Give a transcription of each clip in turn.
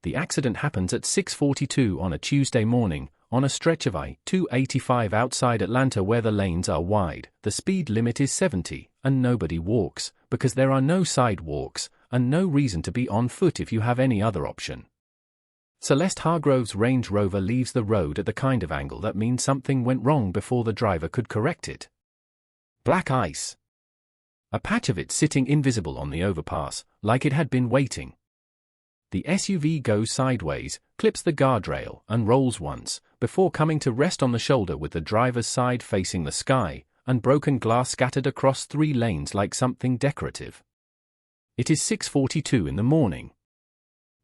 The accident happens at 6:42 on a Tuesday morning, on a stretch of I-285 outside Atlanta where the lanes are wide, the speed limit is 70, and nobody walks, because there are no sidewalks, and no reason to be on foot if you have any other option. Celeste Hargrove's Range Rover leaves the road at the kind of angle that means something went wrong before the driver could correct it. Black ice. A patch of it sitting invisible on the overpass, like it had been waiting. The SUV goes sideways, clips the guardrail, and rolls once, before coming to rest on the shoulder with the driver's side facing the sky, and broken glass scattered across 3 lanes like something decorative. It is 6:42 in the morning.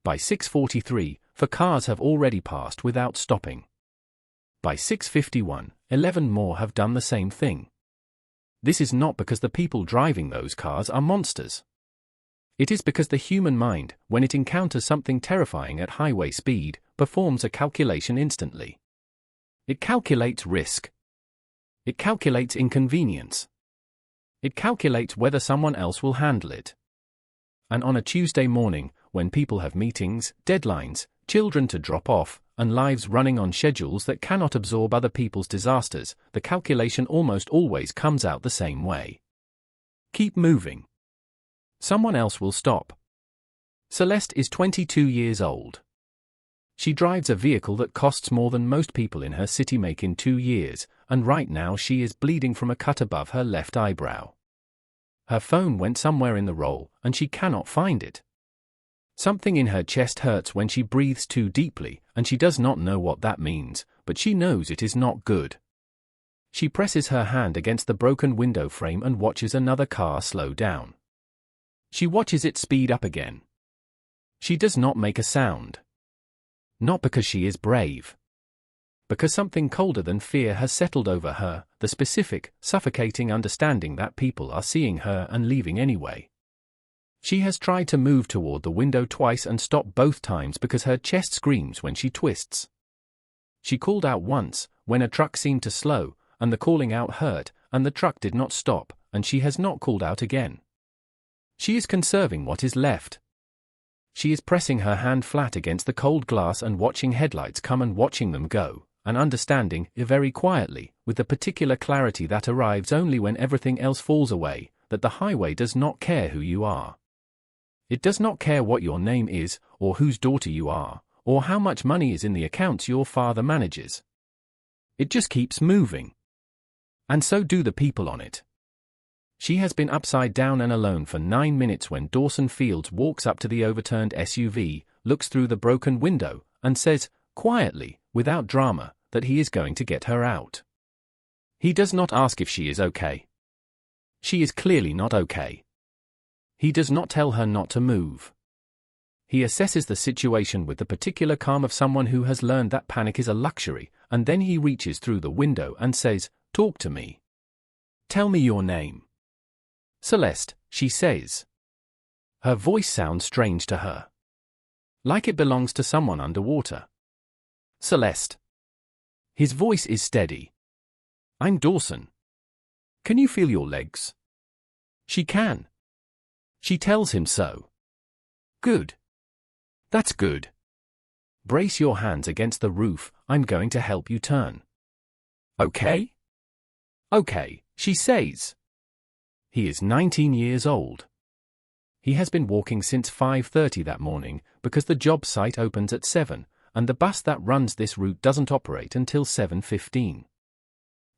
By 6:43, 4 cars have already passed without stopping. By 6:51, 11 more have done the same thing. This is not because the people driving those cars are monsters. It is because the human mind, when it encounters something terrifying at highway speed, performs a calculation instantly. It calculates risk. It calculates inconvenience. It calculates whether someone else will handle it. And on a Tuesday morning, when people have meetings, deadlines, children to drop off, and lives running on schedules that cannot absorb other people's disasters, the calculation almost always comes out the same way. Keep moving. Someone else will stop. Celeste is 22 years old. She drives a vehicle that costs more than most people in her city make in 2 years, and right now she is bleeding from a cut above her left eyebrow. Her phone went somewhere in the roll, and she cannot find it. Something in her chest hurts when she breathes too deeply, and she does not know what that means, but she knows it is not good. She presses her hand against the broken window frame and watches another car slow down. She watches it speed up again. She does not make a sound. Not because she is brave. Because something colder than fear has settled over her, the specific, suffocating understanding that people are seeing her and leaving anyway. She has tried to move toward the window twice and stopped both times because her chest screams when she twists. She called out once, when a truck seemed to slow, and the calling out hurt, and the truck did not stop, and she has not called out again. She is conserving what is left. She is pressing her hand flat against the cold glass and watching headlights come and watching them go, and understanding, very quietly, with the particular clarity that arrives only when everything else falls away, that the highway does not care who you are. It does not care what your name is, or whose daughter you are, or how much money is in the accounts your father manages. It just keeps moving. And so do the people on it. She has been upside down and alone for 9 minutes when Dawson Fields walks up to the overturned SUV, looks through the broken window, and says, quietly, without drama, that he is going to get her out. He does not ask if she is okay. She is clearly not okay. He does not tell her not to move. He assesses the situation with the particular calm of someone who has learned that panic is a luxury, and then he reaches through the window and says, "Talk to me. Tell me your name." "Celeste," she says. Her voice sounds strange to her. Like it belongs to someone underwater. "Celeste." His voice is steady. "I'm Dawson. Can you feel your legs?" She can. She tells him so. "Good. That's good. Brace your hands against the roof, I'm going to help you turn." "Okay?" "Okay," she says. He is 19 years old. He has been walking since 5:30 that morning, because the job site opens at 7, and the bus that runs this route doesn't operate until 7:15.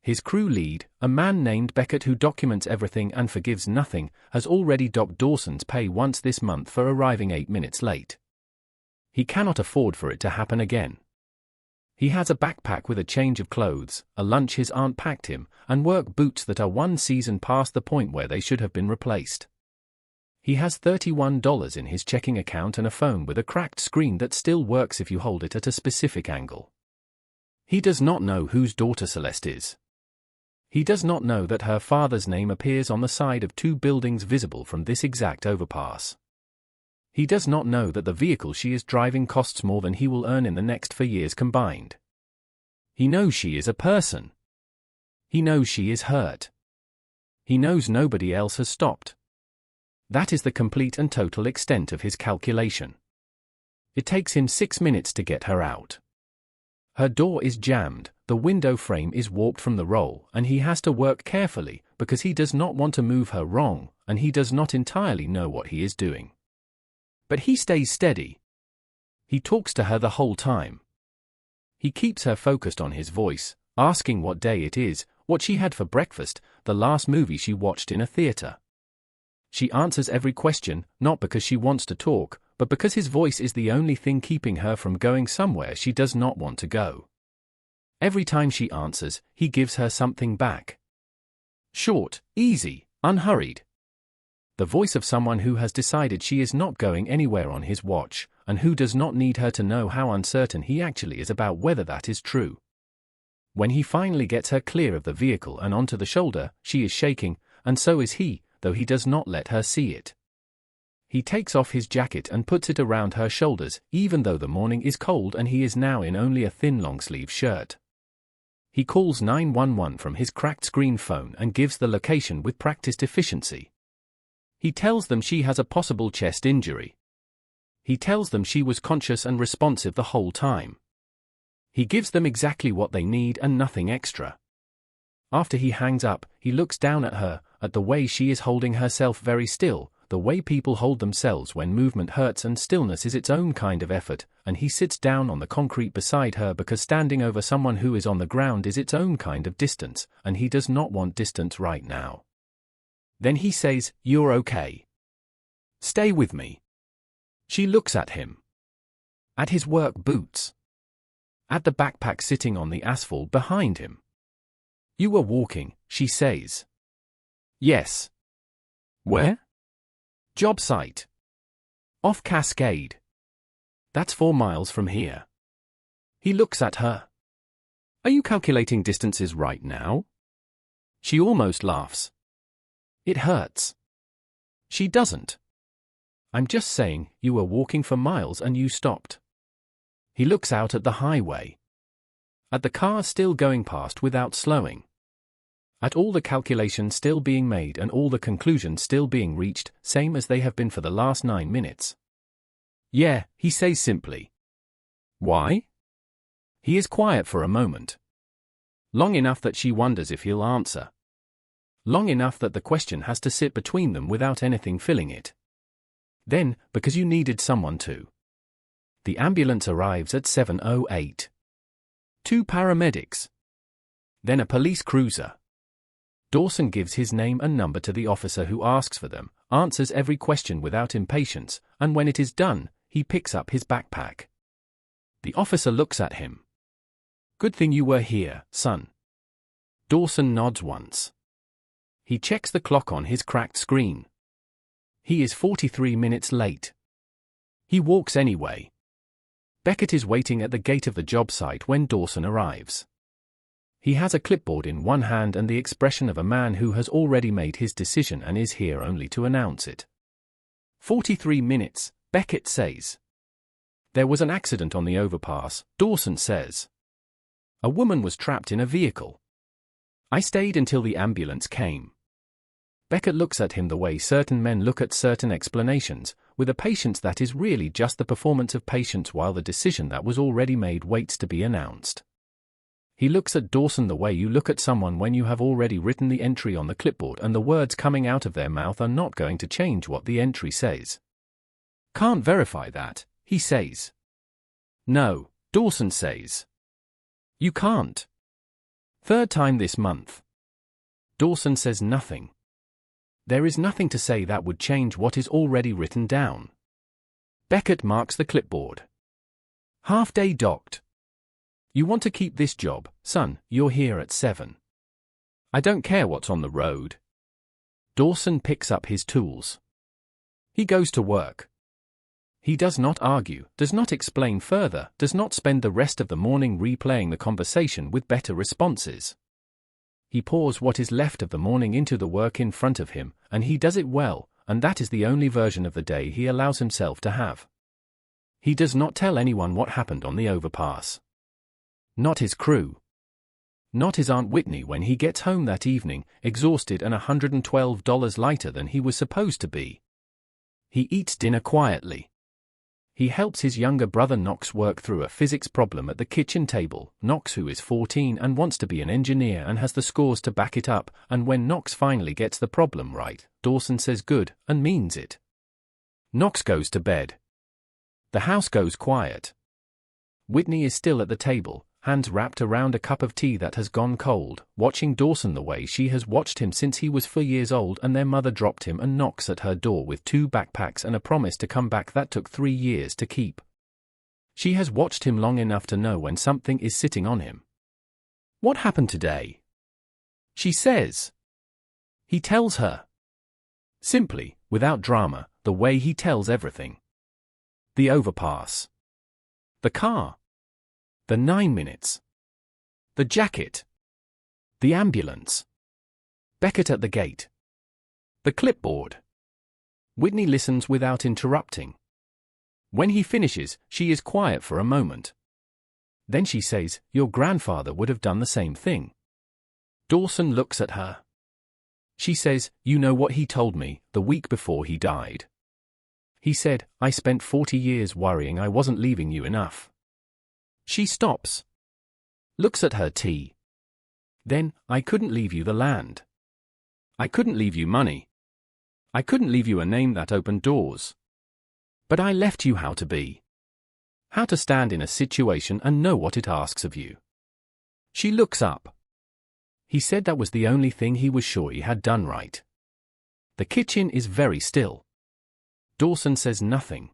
His crew lead, a man named Beckett who documents everything and forgives nothing, has already docked Dawson's pay once this month for arriving 8 minutes late. He cannot afford for it to happen again. He has a backpack with a change of clothes, a lunch his aunt packed him, and work boots that are 1 season past the point where they should have been replaced. He has $31 in his checking account and a phone with a cracked screen that still works if you hold it at a specific angle. He does not know whose daughter Celeste is. He does not know that her father's name appears on the side of 2 buildings visible from this exact overpass. He does not know that the vehicle she is driving costs more than he will earn in the next 4 years combined. He knows she is a person. He knows she is hurt. He knows nobody else has stopped. That is the complete and total extent of his calculation. It takes him 6 minutes to get her out. Her door is jammed, the window frame is warped from the roll, and he has to work carefully because he does not want to move her wrong, and he does not entirely know what he is doing. But he stays steady. He talks to her the whole time. He keeps her focused on his voice, asking what day it is, what she had for breakfast, the last movie she watched in a theater. She answers every question, not because she wants to talk, but because his voice is the only thing keeping her from going somewhere she does not want to go. Every time she answers, he gives her something back. Short, easy, unhurried. The voice of someone who has decided she is not going anywhere on his watch, and who does not need her to know how uncertain he actually is about whether that is true. When he finally gets her clear of the vehicle and onto the shoulder, she is shaking, and so is he, though he does not let her see it. He takes off his jacket and puts it around her shoulders, even though the morning is cold and he is now in only a thin long-sleeve shirt. He calls 911 from his cracked screen phone and gives the location with practiced efficiency. He tells them she has a possible chest injury. He tells them she was conscious and responsive the whole time. He gives them exactly what they need and nothing extra. After he hangs up, he looks down at her, at the way she is holding herself very still, the way people hold themselves when movement hurts and stillness is its own kind of effort, and he sits down on the concrete beside her because standing over someone who is on the ground is its own kind of distance, and he does not want distance right now. Then he says, "You're okay. Stay with me." She looks at him. At his work boots. At the backpack sitting on the asphalt behind him. "You were walking," she says. "Yes." "Where?" "Job site. Off Cascade. That's 4 miles from here." He looks at her. "Are you calculating distances right now?" She almost laughs. "It hurts." She doesn't. "I'm just saying, you were walking for miles and you stopped." He looks out at the highway. At the car still going past without slowing. At all the calculations still being made and all the conclusions still being reached, same as they have been for the last 9 minutes. "Yeah," he says simply. "Why?" He is quiet for a moment. Long enough that she wonders if he'll answer. Long enough that the question has to sit between them without anything filling it. Then, because you needed someone to. The ambulance arrives at 7:08. 2 paramedics. Then a police cruiser. Dawson gives his name and number to the officer who asks for them, answers every question without impatience, and when it is done, he picks up his backpack. The officer looks at him. "Good thing you were here, son." Dawson nods once. He checks the clock on his cracked screen. He is 43 minutes late. He walks anyway. Beckett is waiting at the gate of the job site when Dawson arrives. He has a clipboard in one hand and the expression of a man who has already made his decision and is here only to announce it. 43 minutes, Beckett says. There was an accident on the overpass, Dawson says. A woman was trapped in a vehicle. I stayed until the ambulance came. Beckett looks at him the way certain men look at certain explanations, with a patience that is really just the performance of patience while the decision that was already made waits to be announced. He looks at Dawson the way you look at someone when you have already written the entry on the clipboard and the words coming out of their mouth are not going to change what the entry says. Can't verify that, he says. No, Dawson says. You can't. 3rd time this month. Dawson says nothing. There is nothing to say that would change what is already written down. Beckett marks the clipboard. Half-day docked. You want to keep this job, son, you're here at 7. I don't care what's on the road. Dawson picks up his tools. He goes to work. He does not argue, does not explain further, does not spend the rest of the morning replaying the conversation with better responses. He pours what is left of the morning into the work in front of him, and he does it well, and that is the only version of the day he allows himself to have. He does not tell anyone what happened on the overpass. Not his crew. Not his Aunt Whitney when he gets home that evening, exhausted and $112 lighter than he was supposed to be. He eats dinner quietly. He helps his younger brother Knox work through a physics problem at the kitchen table. Knox, who is 14 and wants to be an engineer and has the scores to back it up, and when Knox finally gets the problem right, Dawson says good and means it. Knox goes to bed. The house goes quiet. Whitney is still at the table, hands wrapped around a cup of tea that has gone cold, watching Dawson the way she has watched him since he was 4 years old and their mother dropped him, and knocks at her door with 2 backpacks and a promise to come back that took 3 years to keep. She has watched him long enough to know when something is sitting on him. "What happened today?" she says. He tells her. Simply, without drama, the way he tells everything. The overpass. The car. The 9 minutes. The jacket. The ambulance. Beckett at the gate. The clipboard. Whitney listens without interrupting. When he finishes, she is quiet for a moment. Then she says, "Your grandfather would have done the same thing." Dawson looks at her. She says, "You know what he told me the week before he died? He said, I spent 40 years worrying I wasn't leaving you enough." She stops. Looks at her tea. "Then, I couldn't leave you the land. I couldn't leave you money. I couldn't leave you a name that opened doors. But I left you how to be. How to stand in a situation and know what it asks of you." She looks up. He said that was the only thing he was sure he had done right. The kitchen is very still. Dawson says nothing.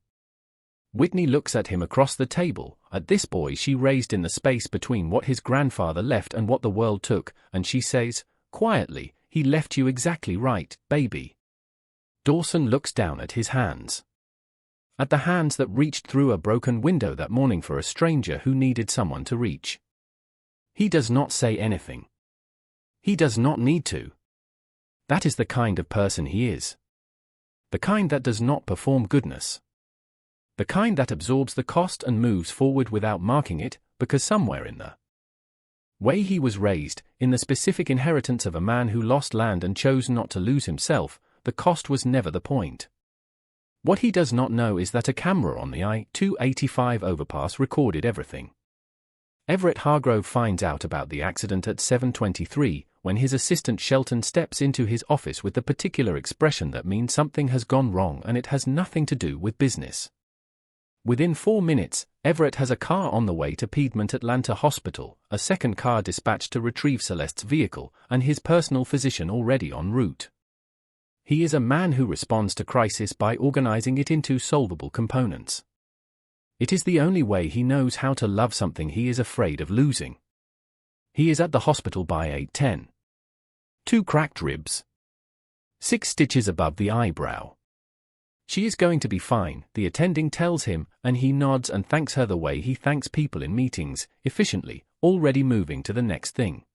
Whitney looks at him across the table, at this boy she raised in the space between what his grandfather left and what the world took, and she says, quietly, "He left you exactly right, baby." Dawson looks down at his hands. At the hands that reached through a broken window that morning for a stranger who needed someone to reach. He does not say anything. He does not need to. That is the kind of person he is. The kind that does not perform goodness. The kind that absorbs the cost and moves forward without marking it, because somewhere in the way he was raised, in the specific inheritance of a man who lost land and chose not to lose himself, the cost was never the point. What he does not know is that a camera on the I-285 overpass recorded everything. Everett Hargrove finds out about the accident at 7:23, when his assistant Shelton steps into his office with the particular expression that means something has gone wrong and it has nothing to do with business. Within 4 minutes, Everett has a car on the way to Piedmont Atlanta Hospital, a second car dispatched to retrieve Celeste's vehicle, and his personal physician already en route. He is a man who responds to crisis by organizing it into solvable components. It is the only way he knows how to love something he is afraid of losing. He is at the hospital by 8:10. 2 cracked ribs. 6 stitches above the eyebrow. She is going to be fine, the attending tells him, and he nods and thanks her the way he thanks people in meetings, efficiently, already moving to the next thing.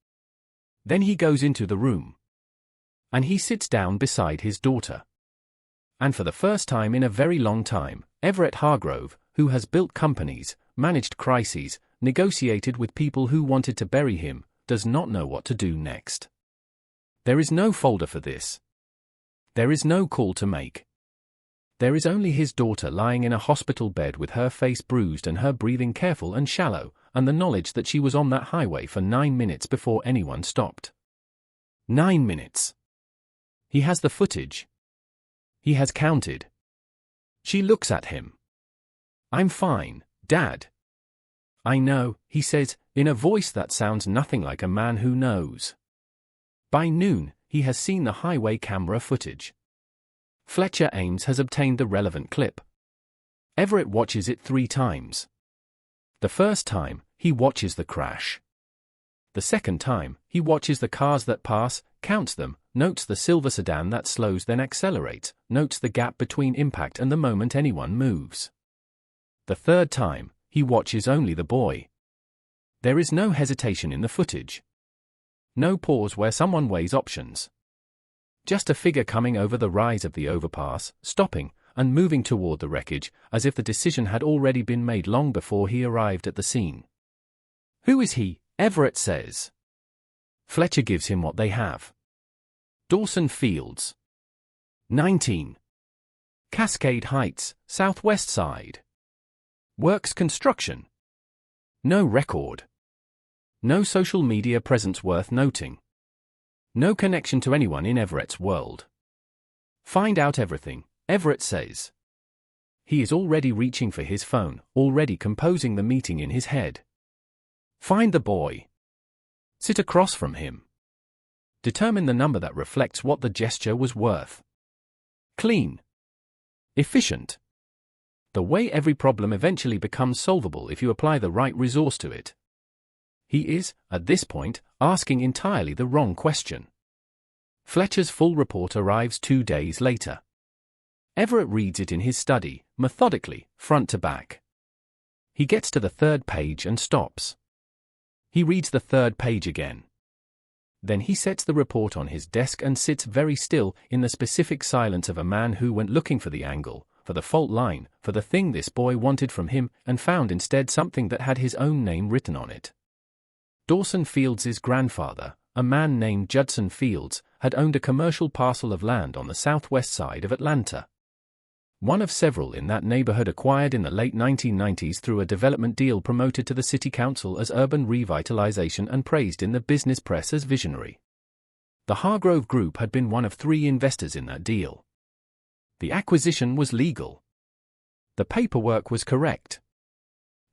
Then he goes into the room. And he sits down beside his daughter. And for the first time in a very long time, Everett Hargrove, who has built companies, managed crises, negotiated with people who wanted to bury him, does not know what to do next. There is no folder for this. There is no call to make. There is only his daughter lying in a hospital bed with her face bruised and her breathing careful and shallow, and the knowledge that she was on that highway for 9 minutes before anyone stopped. 9 minutes. He has the footage. He has counted. She looks at him. "I'm fine, Dad." "I know," he says, in a voice that sounds nothing like a man who knows. By noon, he has seen the highway camera footage. Fletcher Ames has obtained the relevant clip. Everett watches it 3 times. The first time, he watches the crash. The second time, he watches the cars that pass, counts them, notes the silver sedan that slows then accelerates, notes the gap between impact and the moment anyone moves. The third time, he watches only the boy. There is no hesitation in the footage. No pause where someone weighs options. Just a figure coming over the rise of the overpass, stopping, and moving toward the wreckage, as if the decision had already been made long before he arrived at the scene. "Who is he?" Everett says. Fletcher gives him what they have. Dawson Fields. 19. Cascade Heights, Southwest Side. Works construction. No record. No social media presence worth noting. No connection to anyone in Everett's world. Find out everything, Everett says. He is already reaching for his phone, already composing the meeting in his head. Find the boy. Sit across from him. Determine the number that reflects what the gesture was worth. Clean. Efficient. The way every problem eventually becomes solvable if you apply the right resource to it. He is, at this point, asking entirely the wrong question. Fletcher's full report arrives 2 days later. Everett reads it in his study, methodically, front to back. He gets to the 3rd page and stops. He reads the 3rd page again. Then he sets the report on his desk and sits very still in the specific silence of a man who went looking for the angle, for the fault line, for the thing this boy wanted from him, and found instead something that had his own name written on it. Dawson Fields' grandfather, a man named Judson Fields, had owned a commercial parcel of land on the southwest side of Atlanta. One of several in that neighborhood acquired in the late 1990s through a development deal promoted to the city council as urban revitalization and praised in the business press as visionary. The Hargrove Group had been one of 3 investors in that deal. The acquisition was legal. The paperwork was correct.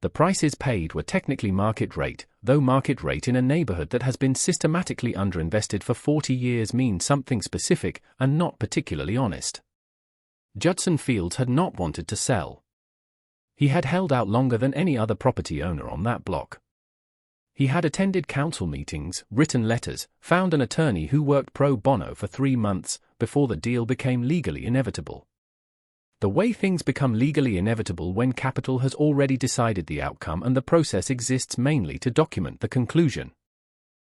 The prices paid were technically market rate, though market rate in a neighborhood that has been systematically underinvested for 40 years means something specific and not particularly honest. Judson Fields had not wanted to sell. He had held out longer than any other property owner on that block. He had attended council meetings, written letters, found an attorney who worked pro bono for 3 months before the deal became legally inevitable. The way things become legally inevitable when capital has already decided the outcome and the process exists mainly to document the conclusion.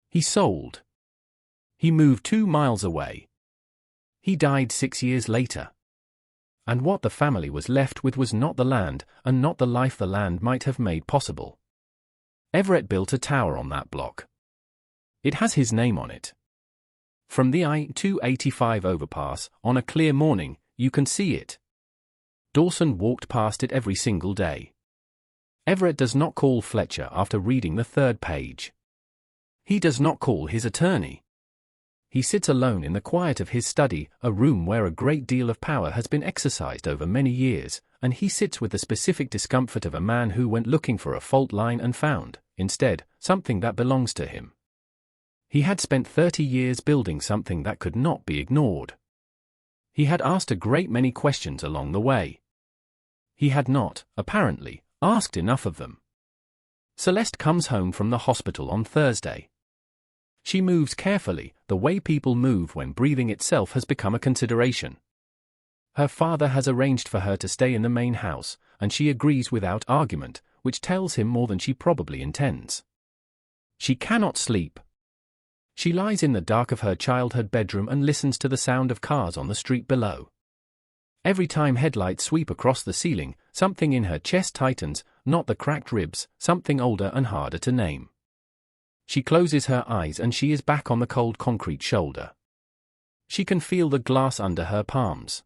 He sold. He moved 2 miles away. He died 6 years later. And what the family was left with was not the land, and not the life the land might have made possible. Everett built a tower on that block. It has his name on it. From the I-285 overpass, on a clear morning, you can see it. Dawson walked past it every single day. Everett does not call Fletcher after reading the 3rd page. He does not call his attorney. He sits alone in the quiet of his study, a room where a great deal of power has been exercised over many years, and he sits with the specific discomfort of a man who went looking for a fault line and found, instead, something that belongs to him. He had spent 30 years building something that could not be ignored. He had asked a great many questions along the way. He had not, apparently, asked enough of them. Celeste comes home from the hospital on Thursday. She moves carefully, the way people move when breathing itself has become a consideration. Her father has arranged for her to stay in the main house, and she agrees without argument, which tells him more than she probably intends. She cannot sleep. She lies in the dark of her childhood bedroom and listens to the sound of cars on the street below. Every time headlights sweep across the ceiling, something in her chest tightens, not the cracked ribs, something older and harder to name. She closes her eyes and she is back on the cold concrete shoulder. She can feel the glass under her palms.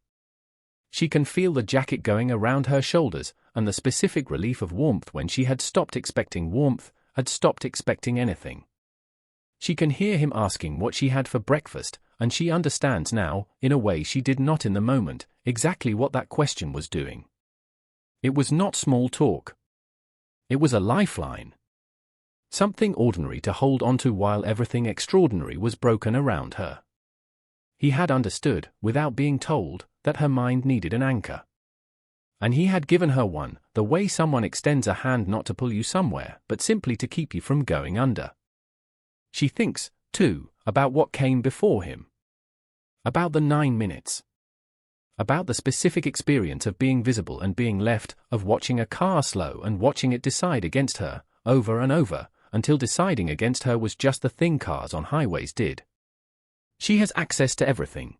She can feel the jacket going around her shoulders, and the specific relief of warmth when she had stopped expecting warmth, had stopped expecting anything. She can hear him asking what she had for breakfast, and she understands now, in a way she did not in the moment, exactly what that question was doing. It was not small talk. It was a lifeline. Something ordinary to hold onto while everything extraordinary was broken around her. He had understood, without being told, that her mind needed an anchor. And he had given her one, the way someone extends a hand not to pull you somewhere, but simply to keep you from going under. She thinks, too, about what came before him. About the 9 minutes. About the specific experience of being visible and being left, of watching a car slow and watching it decide against her, over and over, until deciding against her was just the thing cars on highways did. She has access to everything.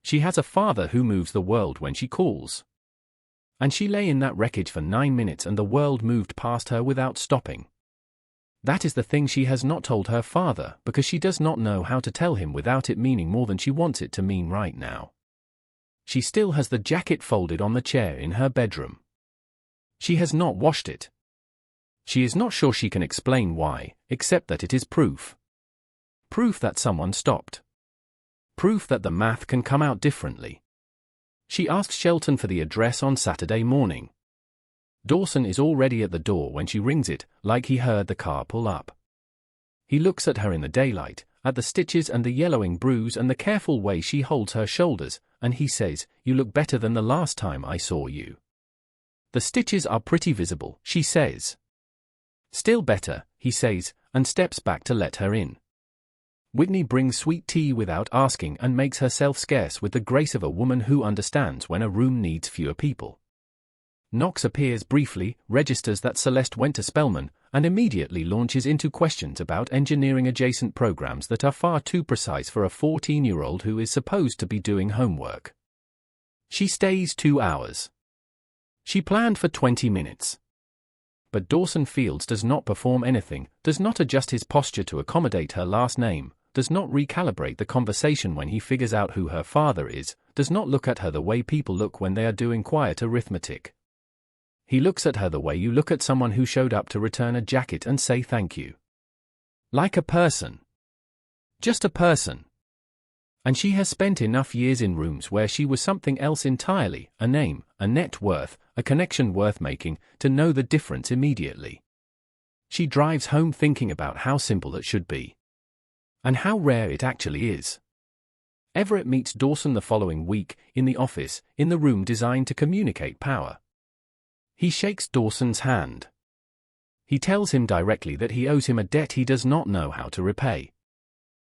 She has a father who moves the world when she calls. And she lay in that wreckage for 9 minutes and the world moved past her without stopping. That is the thing she has not told her father because she does not know how to tell him without it meaning more than she wants it to mean right now. She still has the jacket folded on the chair in her bedroom. She has not washed it. She is not sure she can explain why, except that it is proof. Proof that someone stopped. Proof that the math can come out differently. She asks Shelton for the address on Saturday morning. Dawson is already at the door when she rings it, like he heard the car pull up. He looks at her in the daylight, at the stitches and the yellowing bruise and the careful way she holds her shoulders, and he says, "You look better than the last time I saw you." "The stitches are pretty visible," she says. "Still better," he says, and steps back to let her in. Whitney brings sweet tea without asking and makes herself scarce with the grace of a woman who understands when a room needs fewer people. Knox appears briefly, registers that Celeste went to Spelman, and immediately launches into questions about engineering-adjacent programs that are far too precise for a 14-year-old who is supposed to be doing homework. She stays 2 hours. She planned for 20 minutes. But Dawson Fields does not perform anything, does not adjust his posture to accommodate her last name, does not recalibrate the conversation when he figures out who her father is, does not look at her the way people look when they are doing quiet arithmetic. He looks at her the way you look at someone who showed up to return a jacket and say thank you. Like a person. Just a person. And she has spent enough years in rooms where she was something else entirely, a name, a net worth, a connection worth making, to know the difference immediately. She drives home thinking about how simple it should be. And how rare it actually is. Everett meets Dawson the following week, in the office, in the room designed to communicate power. He shakes Dawson's hand. He tells him directly that he owes him a debt he does not know how to repay.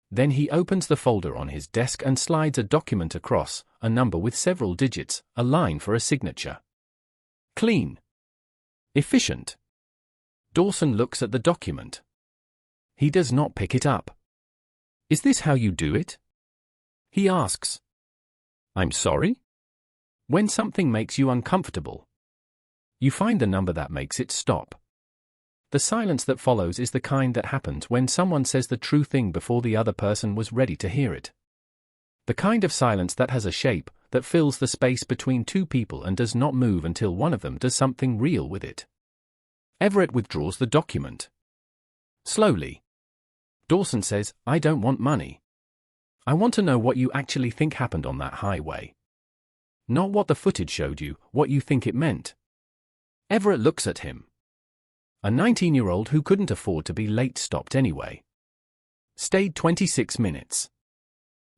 Then he opens the folder on his desk and slides a document across, a number with several digits, a line for a signature. Clean. Efficient. Dawson looks at the document. He does not pick it up. "Is this how you do it?" he asks. "I'm sorry?" When something makes you uncomfortable, you find the number that makes it stop. The silence that follows is the kind that happens when someone says the true thing before the other person was ready to hear it. The kind of silence that has a shape, that fills the space between two people and does not move until one of them does something real with it. Everett withdraws the document. Slowly. Dawson says, "I don't want money. I want to know what you actually think happened on that highway. Not what the footage showed you, what you think it meant." Everett looks at him. A 19-year-old who couldn't afford to be late stopped anyway. Stayed 26 minutes.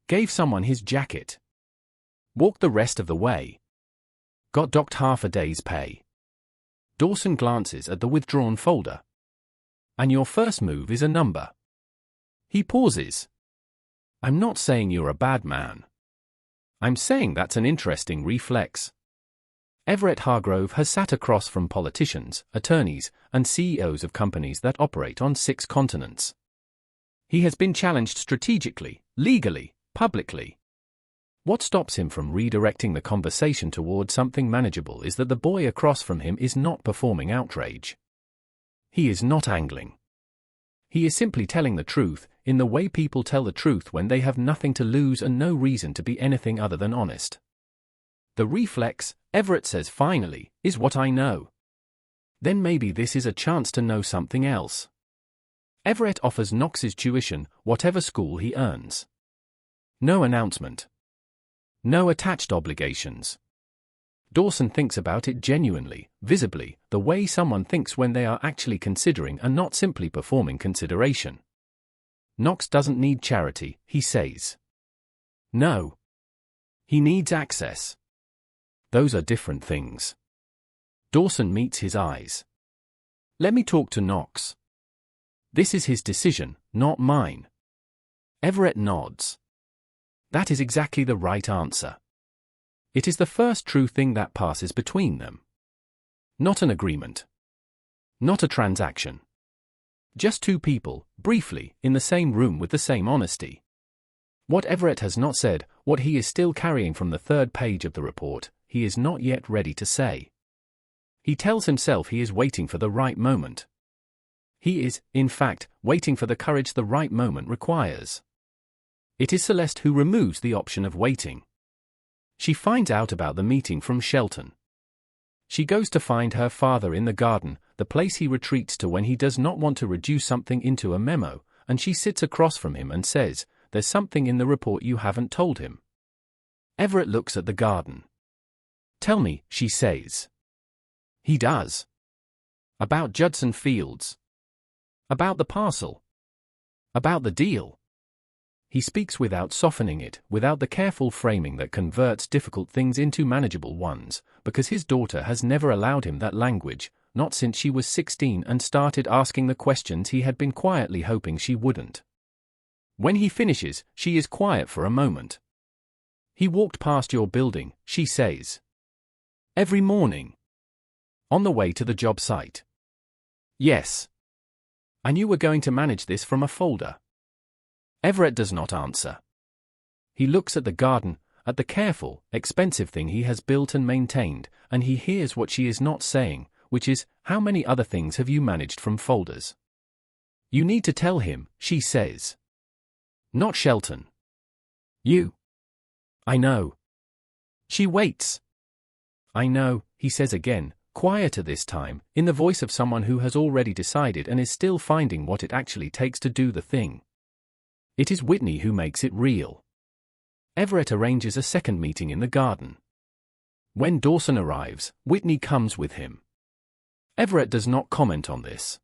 Gave someone his jacket. Walked the rest of the way. Got docked half a day's pay. Dawson glances at the withdrawn folder. "And your first move is a number." He pauses. "I'm not saying you're a bad man. I'm saying that's an interesting reflex." Everett Hargrove has sat across from politicians, attorneys, and CEOs of companies that operate on 6 continents. He has been challenged strategically, legally, publicly. What stops him from redirecting the conversation toward something manageable is that the boy across from him is not performing outrage. He is not angling. He is simply telling the truth, in the way people tell the truth when they have nothing to lose and no reason to be anything other than honest. The reflex, Everett says finally, is what I know. Then maybe this is a chance to know something else. Everett offers Knox's tuition, whatever school he earns. No announcement. No attached obligations. Dawson thinks about it genuinely, visibly, the way someone thinks when they are actually considering and not simply performing consideration. Knox doesn't need charity, he says. No. He needs access. Those are different things. Dawson meets his eyes. "Let me talk to Knox. This is his decision, not mine." Everett nods. That is exactly the right answer. It is the first true thing that passes between them. Not an agreement. Not a transaction. Just two people, briefly, in the same room with the same honesty. What Everett has not said, what he is still carrying from the 3rd page of the report, he is not yet ready to say. He tells himself he is waiting for the right moment. He is, in fact, waiting for the courage the right moment requires. It is Celeste who removes the option of waiting. She finds out about the meeting from Shelton. She goes to find her father in the garden, the place he retreats to when he does not want to reduce something into a memo, and she sits across from him and says, "There's something in the report you haven't told him." Everett looks at the garden. "Tell me," she says. He does. About Judson Fields. About the parcel. About the deal. He speaks without softening it, without the careful framing that converts difficult things into manageable ones, because his daughter has never allowed him that language, not since she was 16 and started asking the questions he had been quietly hoping she wouldn't. When he finishes, she is quiet for a moment. "He walked past your building," she says. "Every morning?" "On the way to the job site." "Yes." "And you were going to manage this from a folder?" Everett does not answer. He looks at the garden, at the careful, expensive thing he has built and maintained, and he hears what she is not saying, which is, "How many other things have you managed from folders?" "You need to tell him," she says. "Not Shelton." "You." "I know." She waits. "I know," he says again, quieter this time, in the voice of someone who has already decided and is still finding what it actually takes to do the thing. It is Whitney who makes it real. Everett arranges a second meeting in the garden. When Dawson arrives, Whitney comes with him. Everett does not comment on this.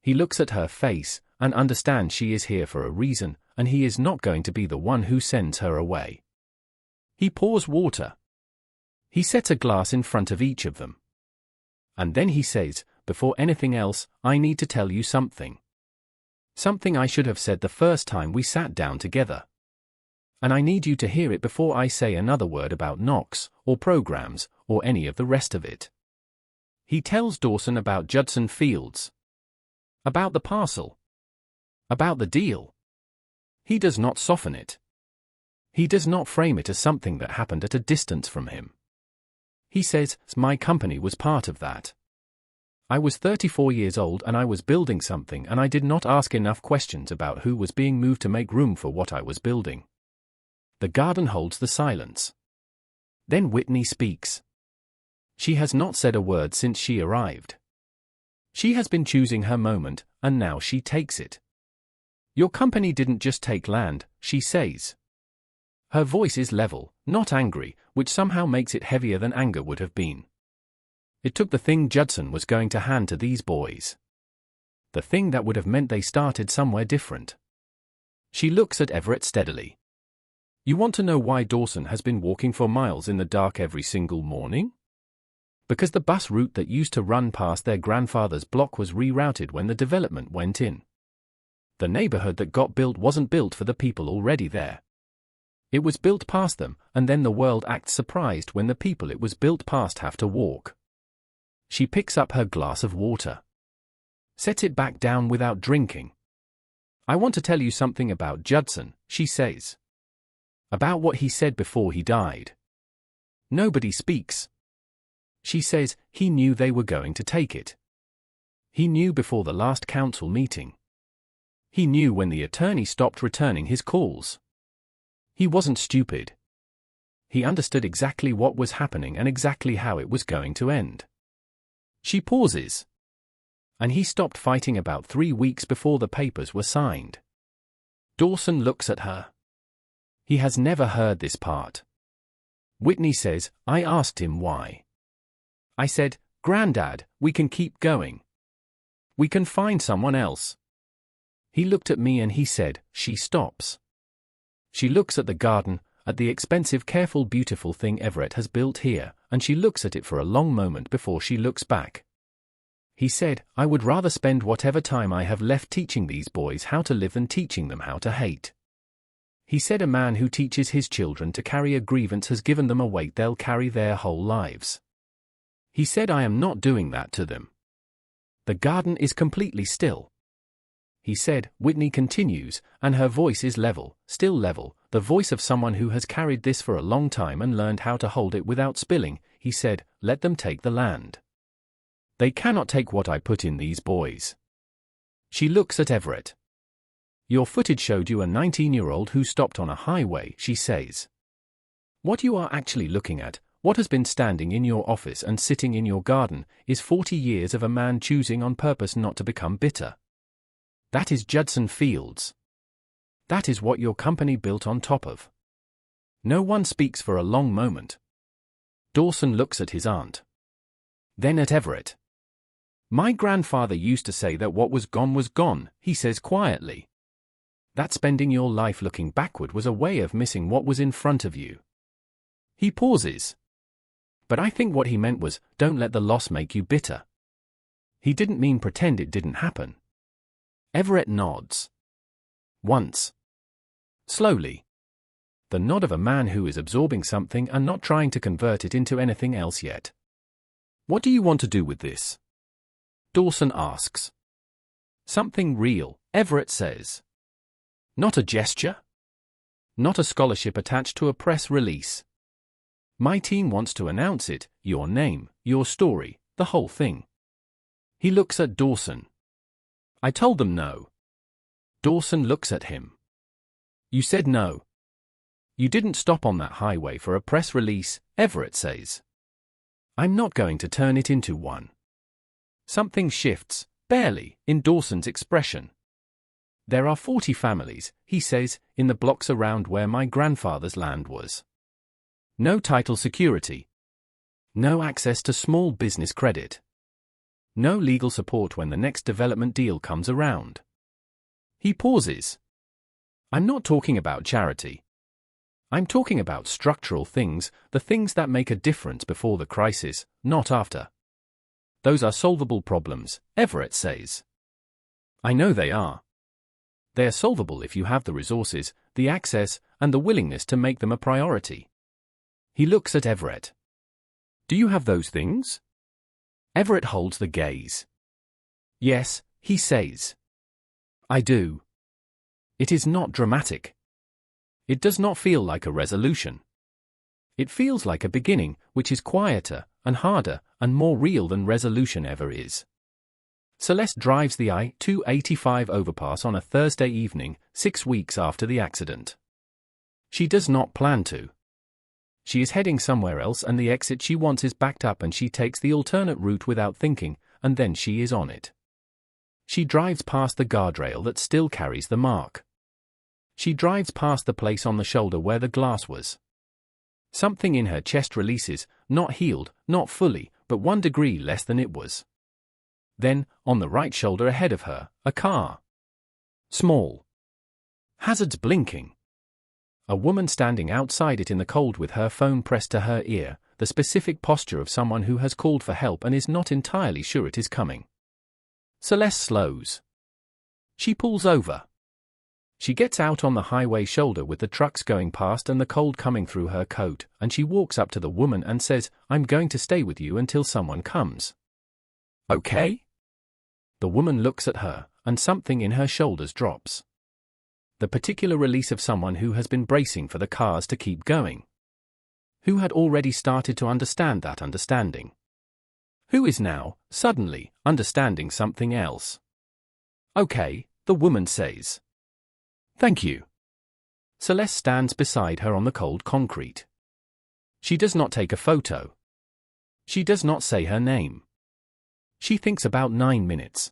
He looks at her face, and understands she is here for a reason, and he is not going to be the one who sends her away. He pours water. He sets a glass in front of each of them. And then he says, "Before anything else, I need to tell you something. Something I should have said the first time we sat down together. And I need you to hear it before I say another word about Knox, or programs, or any of the rest of it." He tells Dawson about Judson Fields. About the parcel. About the deal. He does not soften it. He does not frame it as something that happened at a distance from him. He says, "My company was part of that. I was 34 years old and I was building something and I did not ask enough questions about who was being moved to make room for what I was building." The garden holds the silence. Then Whitney speaks. She has not said a word since she arrived. She has been choosing her moment, and now she takes it. "Your company didn't just take land," she says. Her voice is level, not angry, which somehow makes it heavier than anger would have been. "It took the thing Judson was going to hand to these boys. The thing that would have meant they started somewhere different." She looks at Everett steadily. "You want to know why Dawson has been walking for miles in the dark every single morning? Because the bus route that used to run past their grandfather's block was rerouted when the development went in. The neighborhood that got built wasn't built for the people already there. It was built past them, and then the world acts surprised when the people it was built past have to walk." She picks up her glass of water. Sets it back down without drinking. "I want to tell you something about Judson," she says. "About what he said before he died." Nobody speaks. She says, "He knew they were going to take it. He knew before the last council meeting. He knew when the attorney stopped returning his calls. He wasn't stupid. He understood exactly what was happening and exactly how it was going to end." She pauses. "And he stopped fighting about 3 weeks before the papers were signed." Dawson looks at her. He has never heard this part. Whitney says, "I asked him why. I said, 'Granddad, we can keep going. We can find someone else.' He looked at me and he said," she stops. She looks at the garden, at the expensive, careful, beautiful thing Everett has built here, and she looks at it for a long moment before she looks back. "He said, I would rather spend whatever time I have left teaching these boys how to live than teaching them how to hate. He said a man who teaches his children to carry a grievance has given them a weight they'll carry their whole lives. He said I am not doing that to them." The garden is completely still. "He said," Whitney continues, and her voice is level, still level, the voice of someone who has carried this for a long time and learned how to hold it without spilling. "He said, let them take the land. They cannot take what I put in these boys." She looks at Everett. "Your footage showed you a 19-year-old who stopped on a highway," she says. "What you are actually looking at, what has been standing in your office and sitting in your garden is 40 years of a man choosing on purpose not to become bitter. That is Judson Fields. That is what your company built on top of. No one speaks for a long moment. Dawson looks at his aunt. Then at Everett. My grandfather used to say that what was gone, he says quietly. That spending your life looking backward was a way of missing what was in front of you. He pauses. But I think what he meant was, don't let the loss make you bitter. He didn't mean pretend it didn't happen. Everett nods. Once. Slowly. The nod of a man who is absorbing something and not trying to convert it into anything else yet. What do you want to do with this? Dawson asks. Something real, Everett says. Not a gesture? Not a scholarship attached to a press release. My team wants to announce it, your name, your story, the whole thing. He looks at Dawson. I told them no. Dawson looks at him. You said no. You didn't stop on that highway for a press release, Everett says. I'm not going to turn it into one. Something shifts, barely, in Dawson's expression. There are 40 families, he says, in the blocks around where my grandfather's land was. No title security. No access to small business credit. No legal support when the next development deal comes around. He pauses. I'm not talking about charity. I'm talking about structural things, the things that make a difference before the crisis, not after. Those are solvable problems, Everett says. I know they are. They are solvable if you have the resources, the access, and the willingness to make them a priority. He looks at Everett. Do you have those things? Everett holds the gaze. Yes, he says. I do. It is not dramatic. It does not feel like a resolution. It feels like a beginning, which is quieter, and harder, and more real than resolution ever is. Celeste drives the I-285 overpass on a Thursday evening, 6 weeks after the accident. She does not plan to. She is heading somewhere else and the exit she wants is backed up and she takes the alternate route without thinking, and then she is on it. She drives past the guardrail that still carries the mark. She drives past the place on the shoulder where the glass was. Something in her chest releases, not healed, not fully, but 1 degree less than it was. Then, on the right shoulder ahead of her, a car. Small. Hazards blinking. A woman standing outside it in the cold with her phone pressed to her ear, the specific posture of someone who has called for help and is not entirely sure it is coming. Celeste slows. She pulls over. She gets out on the highway shoulder with the trucks going past and the cold coming through her coat, and she walks up to the woman and says, I'm going to stay with you until someone comes. Okay? The woman looks at her, and something in her shoulders drops. The particular release of someone who has been bracing for the cars to keep going. Who had already started to understand that understanding. Who is now, suddenly, understanding something else. Okay, the woman says. Thank you. Celeste stands beside her on the cold concrete. She does not take a photo. She does not say her name. She thinks about 9 minutes.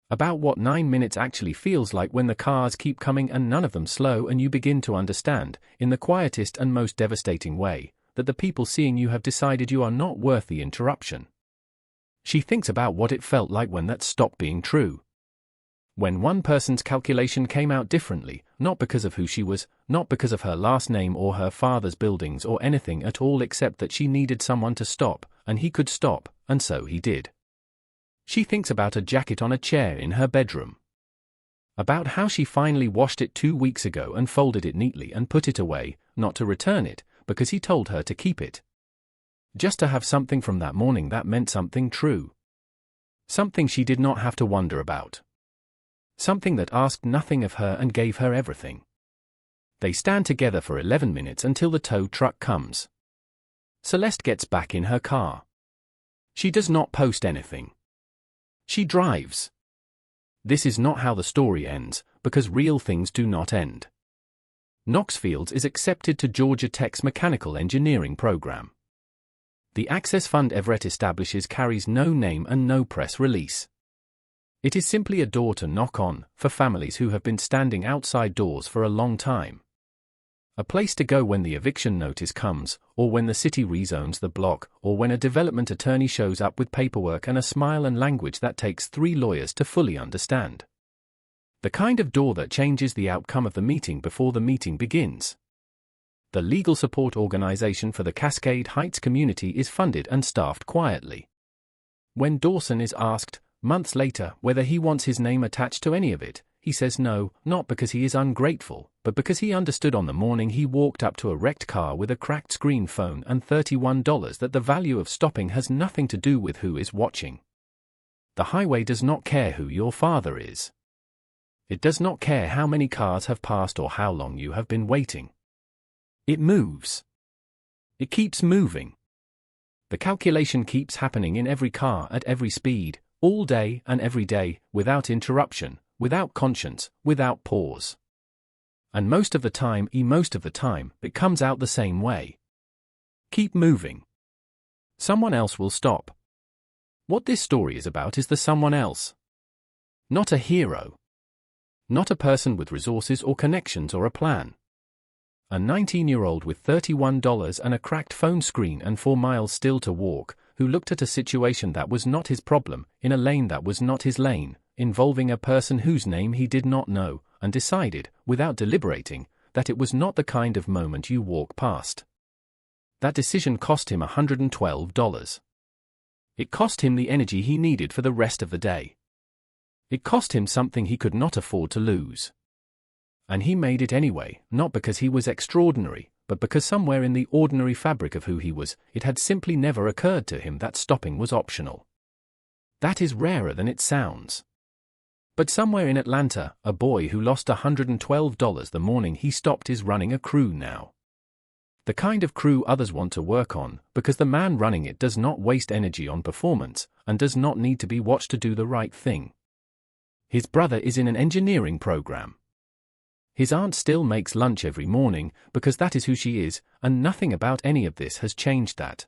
About what 9 minutes actually feels like when the cars keep coming and none of them slow and you begin to understand, in the quietest and most devastating way, that the people seeing you have decided you are not worth the interruption. She thinks about what it felt like when that stopped being true. When one person's calculation came out differently, not because of who she was, not because of her last name or her father's buildings or anything at all except that she needed someone to stop, and he could stop, and so he did. She thinks about a jacket on a chair in her bedroom. About how she finally washed it 2 weeks ago and folded it neatly and put it away, not to return it, because he told her to keep it. Just to have something from that morning that meant something true. Something she did not have to wonder about. Something that asked nothing of her and gave her everything. They stand together for 11 minutes until the tow truck comes. Celeste gets back in her car. She does not post anything. She drives. This is not how the story ends, because real things do not end. Knox Fields is accepted to Georgia Tech's mechanical engineering program. The access fund Everett establishes carries no name and no press release. It is simply a door to knock on, for families who have been standing outside doors for a long time. A place to go when the eviction notice comes, or when the city rezones the block, or when a development attorney shows up with paperwork and a smile and language that takes 3 lawyers to fully understand. The kind of door that changes the outcome of the meeting before the meeting begins. The legal support organization for the Cascade Heights community is funded and staffed quietly. When Dawson is asked, months later, whether he wants his name attached to any of it, he says no, not because he is ungrateful, but because he understood on the morning he walked up to a wrecked car with a cracked screen phone and $31 that the value of stopping has nothing to do with who is watching. The highway does not care who your father is. It does not care how many cars have passed or how long you have been waiting. It moves. It keeps moving. The calculation keeps happening in every car at every speed, all day and every day, without interruption, without conscience, without pause. And most of the time, it comes out the same way. Keep moving. Someone else will stop. What this story is about is the someone else. Not a hero. Not a person with resources or connections or a plan. A 19-year-old with $31 and a cracked phone screen and 4 miles still to walk, who looked at a situation that was not his problem, in a lane that was not his lane, involving a person whose name he did not know, and decided, without deliberating, that it was not the kind of moment you walk past. That decision cost him $112. It cost him the energy he needed for the rest of the day. It cost him something he could not afford to lose. And he made it anyway, not because he was extraordinary, but because somewhere in the ordinary fabric of who he was, it had simply never occurred to him that stopping was optional. That is rarer than it sounds. But somewhere in Atlanta, a boy who lost $112 the morning he stopped is running a crew now. The kind of crew others want to work on, because the man running it does not waste energy on performance, and does not need to be watched to do the right thing. His brother is in an engineering program. His aunt still makes lunch every morning, because that is who she is, and nothing about any of this has changed that.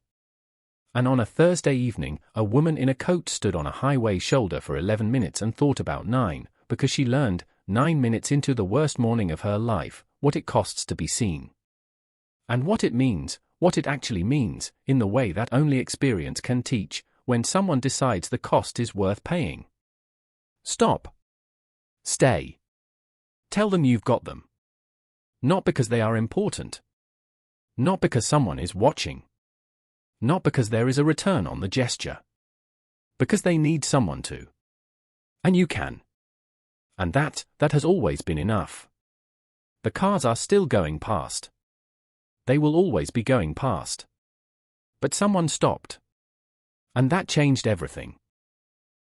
And on a Thursday evening, a woman in a coat stood on a highway shoulder for 11 minutes and thought about 9, because she learned, 9 minutes into the worst morning of her life, what it costs to be seen. And what it means, what it actually means, in the way that only experience can teach, when someone decides the cost is worth paying. Stop. Stay. Tell them you've got them. Not because they are important. Not because someone is watching. Not because there is a return on the gesture. Because they need someone to. And you can. And that has always been enough. The cars are still going past. They will always be going past. But someone stopped. And that changed everything.